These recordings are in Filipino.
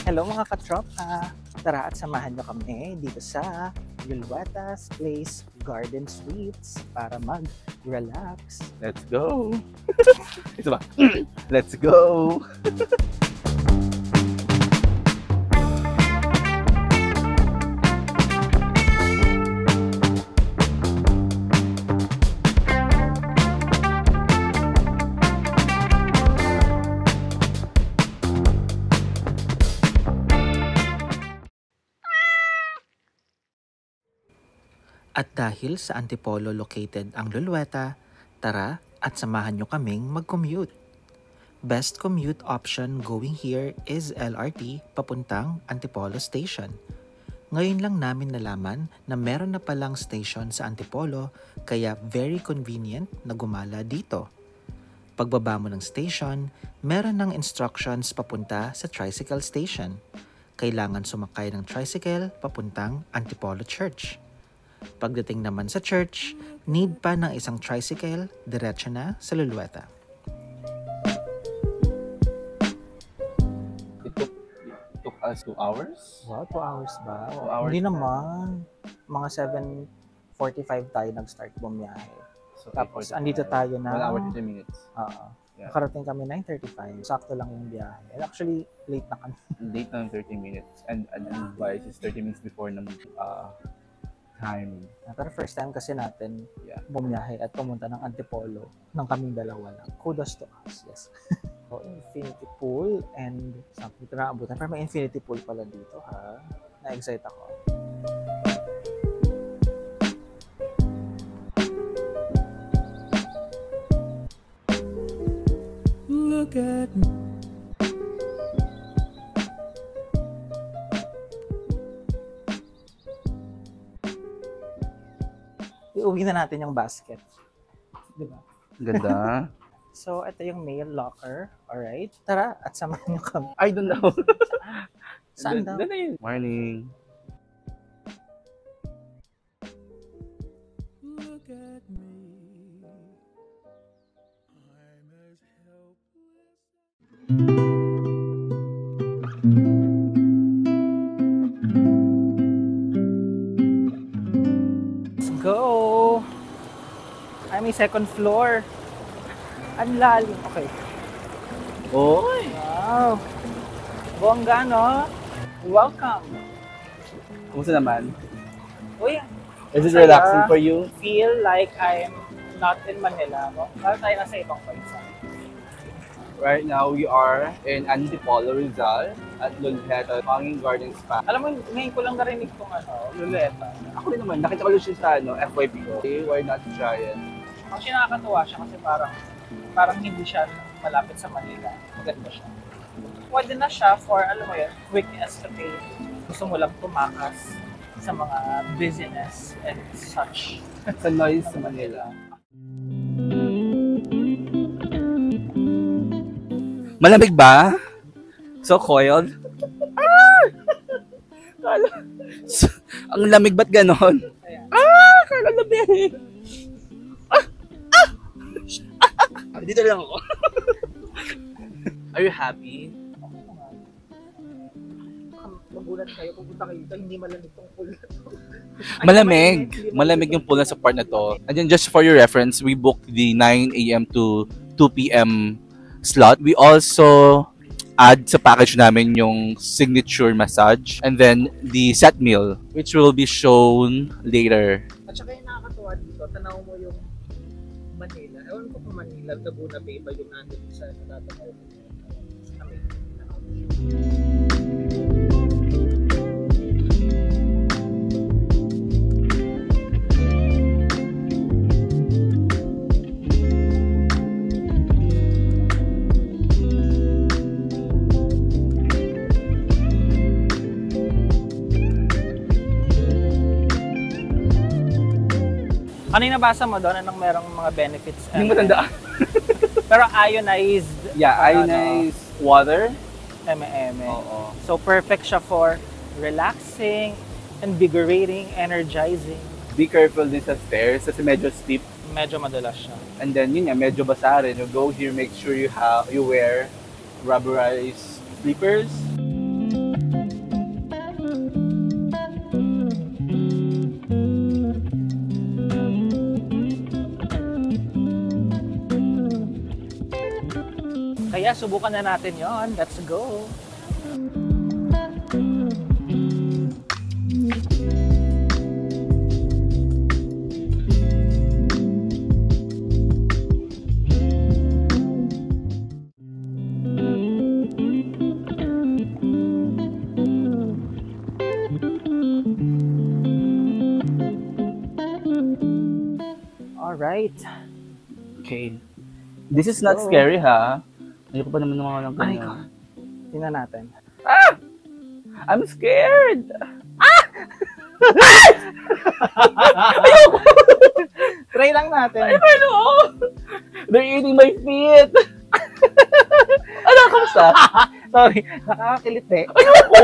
Hello mga katropa! Tara at samahan nyo kami dito sa Luluetas Place Garden Suites para mag-relax. Let's go! Ito ba? Let's go! At dahil sa Antipolo located ang Lulueta, tara at samahan nyo kaming mag-commute. Best commute option going here is LRT papuntang Antipolo Station. Ngayon lang namin nalaman na meron na palang station sa Antipolo kaya very convenient na gumala dito. Pagbaba mo ng station, meron ng instructions papunta sa tricycle station. Kailangan sumakay ng tricycle papuntang Antipolo Church. Pagdating naman sa church, need pa ng isang tricycle, diretso na sa Lulueta. It took us 2 hours? Wow, 2 hours ba? 2 hours. Hindi naman. Mga 7:45 tayo nag-start bumiyahe. So, Tapos, andito tayo na... 1 hour 30 minutes. Yeah. Nakarating kami 9:35. Sakto lang yung biyahe. And actually, late na kami. Late na 30 minutes. And advice is 30 minutes before ng time. Pero first time kasi natin bumiyahe at pumunta ng Antipolo ng kaming dalawa lang. Kudos to us, yes. So, infinity pool and something ito na abutan. Pero may infinity pool pala dito, ha? Na-excite ako. Look at me. Iuwi na natin yung basket. Diba? Ganda. So, ito yung mail locker. Alright. Tara, at samahan nyo kami. I don't know. Saan daw? Morning. Look at me. I'm as helpless. Go! I'm a second floor. Ang lalim. Okay. Oy! Wow! Bongga, no? Welcome! Kumusta naman? Uy, Is it masaya. relaxing for you? Feel like I'm not in Manila, no? Parang tayo nasa ibang bansa. Right now, we are in Antipolo, Rizal at Lulueta Hanging Garden Spa. Alam mo, ngayon ko lang narinig itong Lulueta. Ako rin naman, nakita ko lang siya sa FYP ko. Okay, why not try it? Actually, nakakatuwa siya kasi parang hindi siya malapit sa Manila. Maganda siya. Pwede na siya for, alam mo yun, quick escapade. Gusto mo lang tumakas sa mga busyness and such. Sa noise sa Manila. Malamig ba? So coiled? Ang lamig ba't ganon? Kala lamig! Dito lang ako. Are you happy? Magulat kayo, pupunta kayo dito, hindi malamig tong pool na to. Malamig. Malamig yung pool na sa part na to. And then just for your reference, we booked the 9 a.m. to 2 p.m. slot. We also add sa package namin yung signature massage and then the set meal, which will be shown later. At saka yung nakakatuwa dito, tanaw mo yung Manila. Ewan ko kung Manila, Laguna Bay ba yung nandun sa natanaw mo. Ano yung nabasa mo doon? Anong merong mga benefits? Hindi mo tandaan. Pero ionized. Yeah, ionized water. Eme. Oo. So perfect siya for relaxing, invigorating, energizing. Be careful din sa stairs kasi medyo steep. Medyo madulas siya. And then yun nga, medyo basa rin. You go here, make sure you wear rubberized slippers. Kaya subukan na natin yon. Let's go! Alright. Okay. This is not scary, ha? Ayoko pa naman ng mga Ay, God. Tingnan natin. I'm scared! Try lang natin. Ay, ano? They're eating my feet! Ano, kamusta? Sorry, nakakakiliti. Ayoko!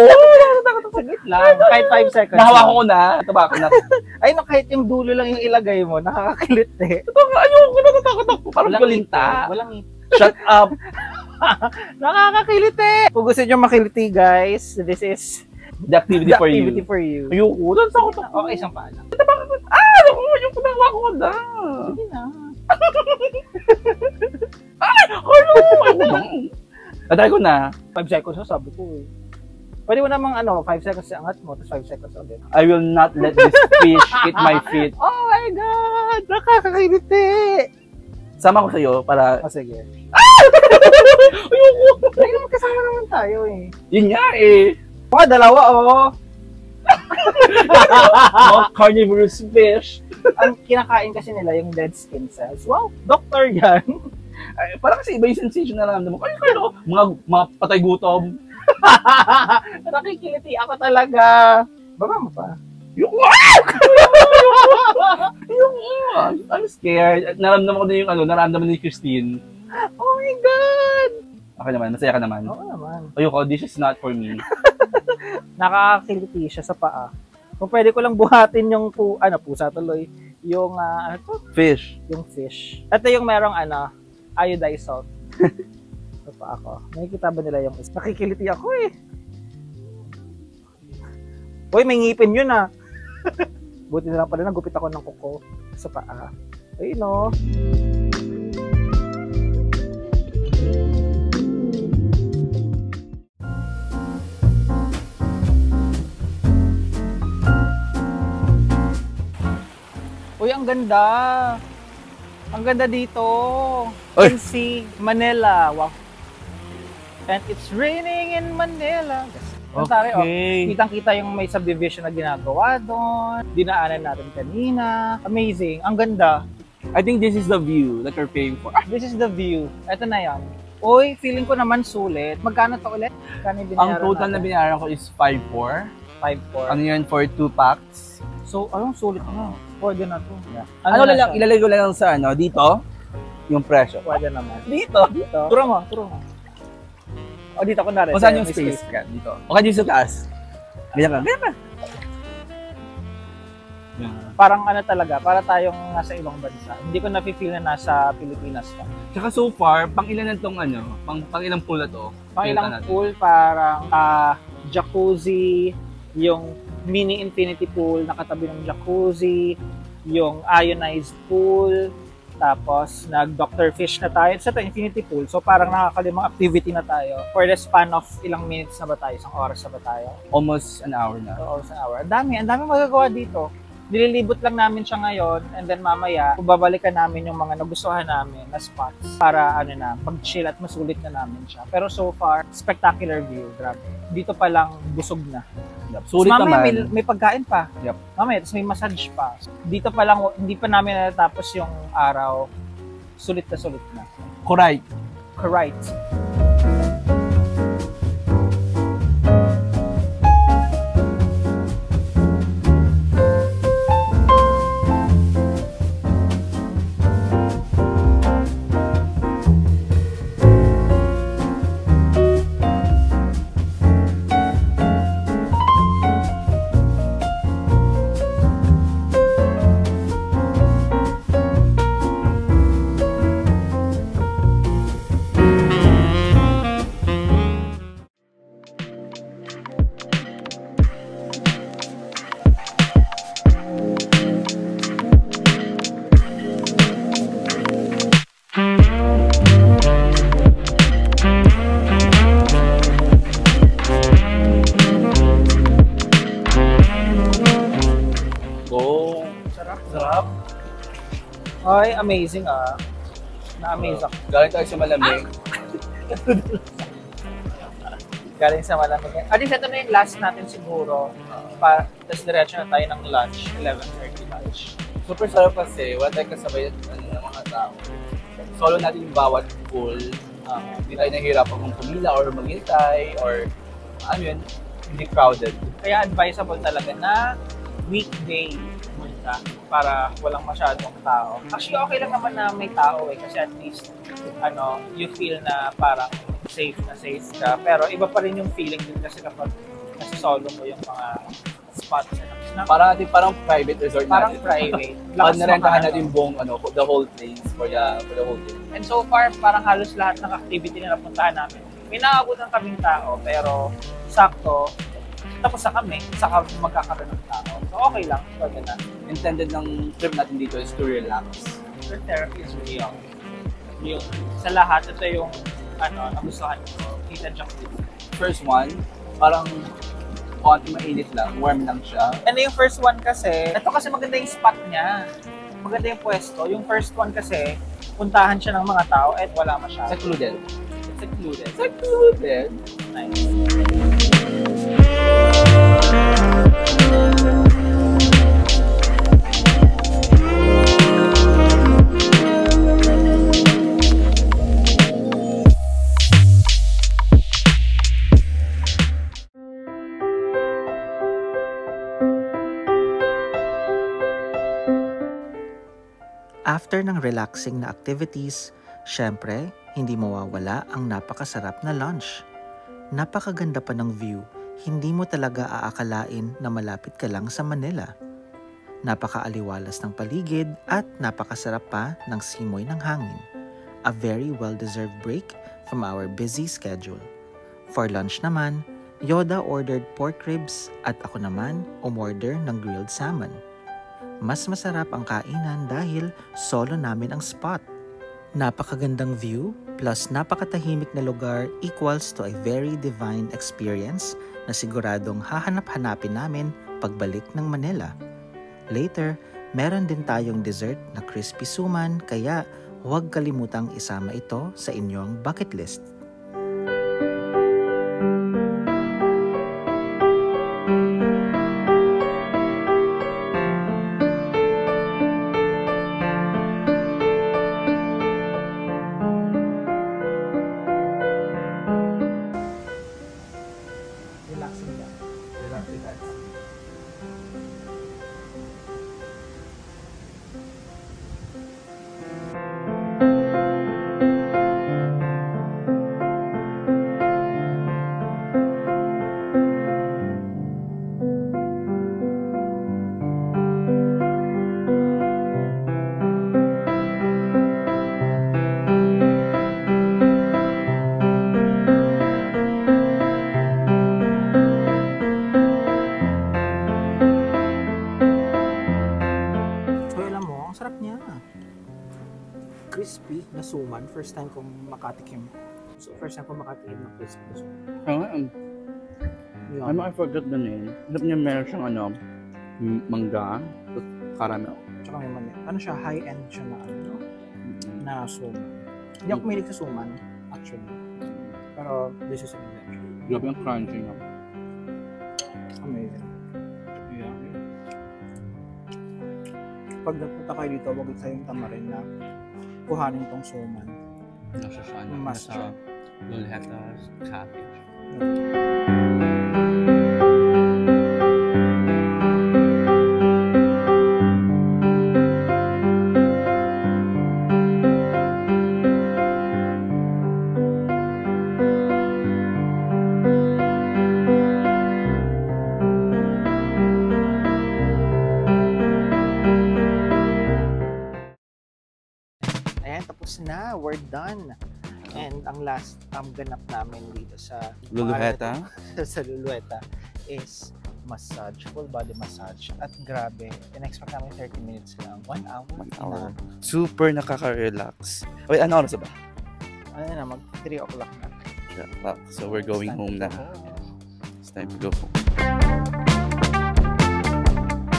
Saglit lang. Kahit 5 seconds. Nahawakan ko na. Tabako na. Ay, no, kahit yung dulo lang yung ilagay mo, nakakakiliti. Ayoko, natatakot ako. Parang galinta. Walang ngiti. Shut up! Nakakakiliti! Kung gusto nyo makiliti, guys, this is The activity the for activity you. for you. Ayoko, natatakot ako. Okay, isang paalam. Ayoko, nahawakan ko na. Sige na. Ayoko na. Natry ko na. 5 seconds na, sabi ko eh. Pwede mo namang 5 seconds sa angat mo, tapos 5 seconds ulit. I will not let this fish eat my feet. Oh my God! Nakakakiliti! Sama ko sa'yo para... Oh, sige. Ayoko. Dahil naman kasama naman tayo eh. Yun nga eh. Mga dalawa, oh! Mga carnivorous fish. Ang kinakain kasi nila yung dead skin cells. Wow, doctor yan. Ay, parang kasi iba yung sensation na naman mo. Ay, ano? Mga patay gutom. Nakikiliti ako talaga. Baba mo pa. Ayoko. I'm scared. Naramdaman ko na yung naramdaman ni Christine. Oh my God! Okay naman, masaya ka naman. Oo naman. Ayoko, this is not for me. Nakakakiliti siya sa paa. Kung pwede ko lang buhatin yung pusa tuloy. Yung, Fish. yung fish. Ito yung merong, iodized salt. Sa paa ko. Nakikita ba nila yung isa? Nakikiliti ako eh. Uy, may ngipin yun ah. Buti na lang pala nagupit ako ng kuko sa paa. Ayun no. Uy, ang ganda. Ang ganda dito. Oy. Can see Manila. Wow. And it's raining in Manila. Okay. Kitang-kita yung may subdivision na ginagawa doon. Dinaanan natin kanina. Amazing. Ang ganda. I think this is the view that you're paying for. This is the view. Ito na yan. Uy, feeling ko naman sulit. Magkano to ulit? Magkano yung Ang binayaran total na natin? binayaran ko is 5,400. 5,400. Ano yan for 2 packs? So, ayun, sulit na. Pwede na to. Yeah. Ano Ano na lang, siya? ilalagay ko lang sa dito, yung presyo. Pwede naman. Dito? Dito. Turo mo. O, dito ko na rin. Kung saan yung May space ka? Dito. Okay, dito sa taas. Ganyan ka. Parang talaga, para tayong nasa ibang bansa. Hindi ko na-feel na nasa Pilipinas ka. Tsaka so far, pang ilan na itong pang ilang pool na to? Pang ilang pool, parang jacuzzi, yung mini infinity pool, nakatabi ng jacuzzi, yung ionized pool, tapos nag-Dr. Fish na tayo. Sa infinity pool, so parang nakakalimang activity na tayo. For the span of ilang minutes na ba tayo? Isang oras na ba tayo? Almost an hour na. Oras an hour. Ang dami magagawa dito. Nililibot lang namin siya ngayon and then mamaya, babalikan namin yung mga nagustuhan namin na spots para pag-chill at masulit na namin siya. Pero so far, spectacular view. Grabe. Dito pa lang busog na. Yep. Sulit mamaya, naman. may pagkain pa. Yep. Mamaya, tapos may massage pa. Dito pa lang, hindi pa namin natapos yung araw. Sulit na. Correct. Correct. Sarap. Ay, amazing Na-amaze ako. Galing tayo sa malamig. Galing sa malamig. At least ito na yung last natin siguro. Tapos diretso na tayo ng lunch, 11:30 lunch. Super sarap kasi, wala tayong kasabay ng mga tao. Solo natin yung bawat pool. Hindi tayo nahihirapan kung pumila or maghintay or hindi crowded. Kaya advisable talaga na weekday punta para walang masyadong tao. Actually, okay lang naman na may tao kasi at least you feel na parang safe ka. Pero iba pa rin yung feeling din kasi kapag nasa solo mo yung mga spots. Parang private resort parang natin. Private. Pag narentahan natin yung buong the whole place for the whole day. And so far, parang halos lahat ng activity na napuntahan namin. May nakaabutan kaming tao, pero sakto, tapos na kami, saka magkakaroon ng tao. So okay lang, pwede na. Intended ng trip natin dito is to relax. The therapy is real. Yung sa lahat, ito yung nagustuhan ko. Kita Jacuzzi. First one, parang konti mainit lang, warm lang siya. Yung first one kasi, ito kasi maganda yung spot niya. Maganda yung pwesto. Yung first one kasi, puntahan siya ng mga tao at wala masyado. Secluded. Nice. After ng relaxing na activities, syempre, hindi mawawala ang napakasarap na lunch. Napakaganda pa ng view, hindi mo talaga aakalain na malapit ka lang sa Manila. Napakaaliwalas ng paligid at napakasarap pa ng simoy ng hangin. A very well-deserved break from our busy schedule. For lunch naman, Yoda ordered pork ribs at ako naman umorder ng grilled salmon. Mas masarap ang kainan dahil solo namin ang spot. Napakagandang view plus napakatahimik na lugar equals to a very divine experience na siguradong hahanap-hanapin namin pagbalik ng Manila. Later, meron din tayong dessert na crispy suman kaya huwag kalimutang isama ito sa inyong bucket list. Crispy na suman. First time kong makatikim. So, first time kong makatikim ng crispy na suman. I forgot the name. Alam niya meron siyang mangga, caramel. Tsaka may mani. Siya, high-end siya na suman. Hindi ako mahilig sa suman, actually. Pero this is amazing. Grabe ang crunchy niya. Amazing. Yeah. Pag nagpunta kayo dito, wag kayong tamarin na kuhanin tong suman. Nasa siya, nasa Lulhetas Cottage. Tapos na, we're done. And ang last ganap namin dito sa Luluheta? sa Luluheta is massage, full body massage. At grabe, in-expect namin 30 minutes lang. 1 hour. 1 hour. Super nakaka-relax. Wait, ano oras ba? Ano na, mag 3 o'clock na. Yeah, so we're going home na. It's time to go home.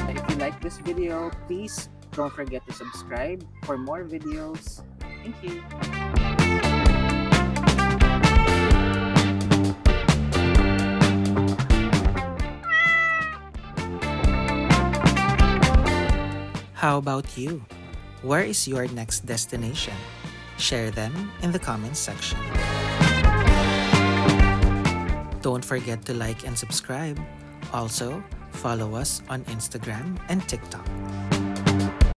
If you like this video, please Don't forget to subscribe for more videos. Thank you! How about you? Where is your next destination? Share them in the comments section. Don't forget to like and subscribe. Also, follow us on Instagram and TikTok.